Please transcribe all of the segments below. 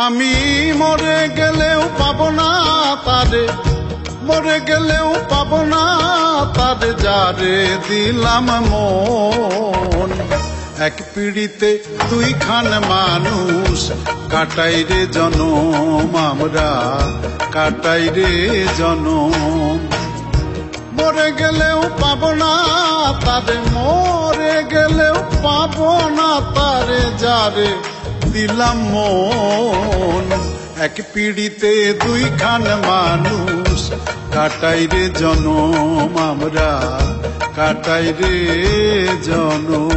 আমি মরে গেলেও পাবো না তারে, মরে গেলেও পাবো না তারে, যারে দিলাম মন। এক পিড়িতে দুইখান মানুষ, কাটাই রে জনম আমরা, কাটাই রে জনম। মরে গেলেও পাবো না তারে, মরে গেলেও পাবো না তারে, যারে দিলাম মন। এক পিড়িতে দুইখান মানুষ, কাটাই রে জনম আমরা, কাটাই রে জনম।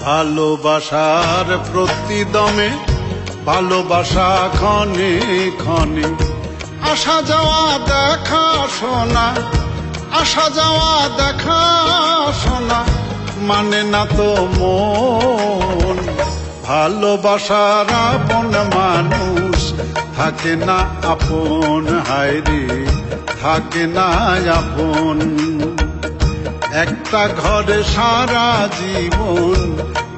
ভালোবাসার প্রতিদমে, ভালোবাসা ক্ষণে ক্ষণে, আসা যাওয়া দেখা শোনা, আসা যাওয়া দেখা শোনা, মানে না তো মন। ভালোবাসার আপন মানুষ থাকে না আপন, হায়রে থাকে না আপন। একটা ঘরে সারা জীবন,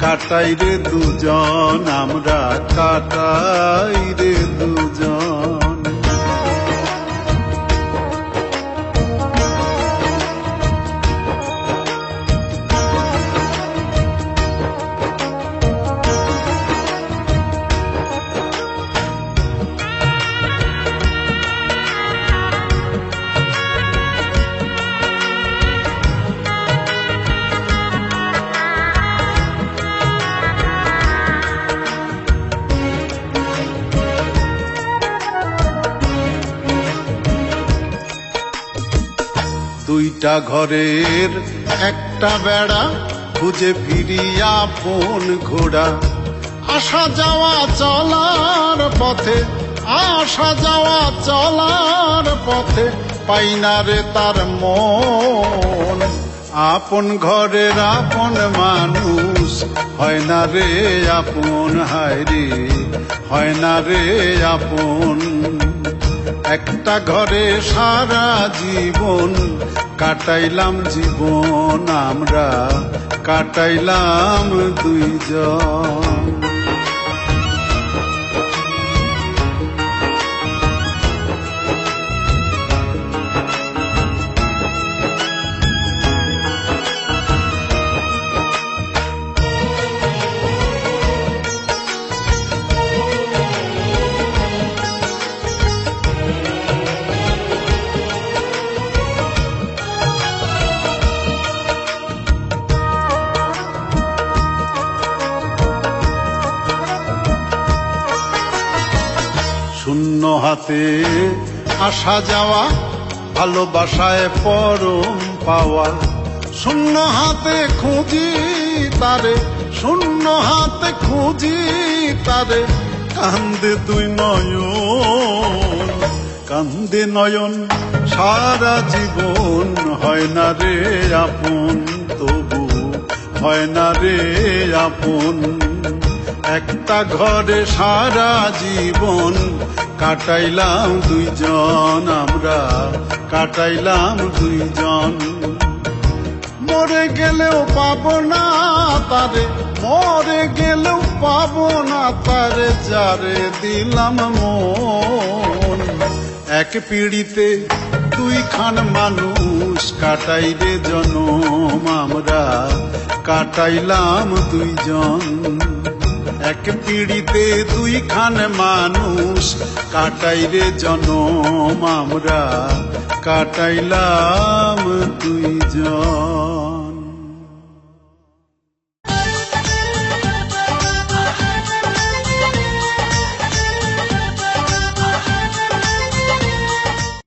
কাটাই রে দুজন আমরা, কাটাই রে দুজন। দুইটা ঘরের একটা বেড়া, খুঁজে ফিরি আপন ঘোড়া। আসা যাওয়া চলার পথে, আসা যাওয়া চলার পথে, পাই না রে তার মন। আপন ঘরের আপন মানুষ হয় না রে আপন, হায়রে হয় না রে আপন। একটা ঘরে সারা জীবন, কাটাইলাম জীবন আমরা, কাটাইলাম দুইজন। শূন্য হাতে আসা যাওয়া, ভালোবাসায় পরম পাওয়া। শূন্য হাতে খুঁজি তারে, শূন্য হাতে খুঁজি তারে, কান্দে দুই নয়ন, কান্দে নয়ন সারা জীবন। হয় না রে আপন, তবু হয় না রে আপন। একটা ঘরে সারা জীবন, কাটাইলাম দুইজন আমরা, কাটাইলাম দুইজন। মরে গেলেও পাবো না তারে, মরে গেলেও পাবো না তারে, যারে দিলাম মন। এক পিড়িতে দুইখান মানুষ, কাটাই রে জনম আমরা, কাটাইলাম দুইজন। এক পিড়িতে দুইখান মানুষ, কাটাই রে জনম আমরা, কাটাইলাম দুইজন।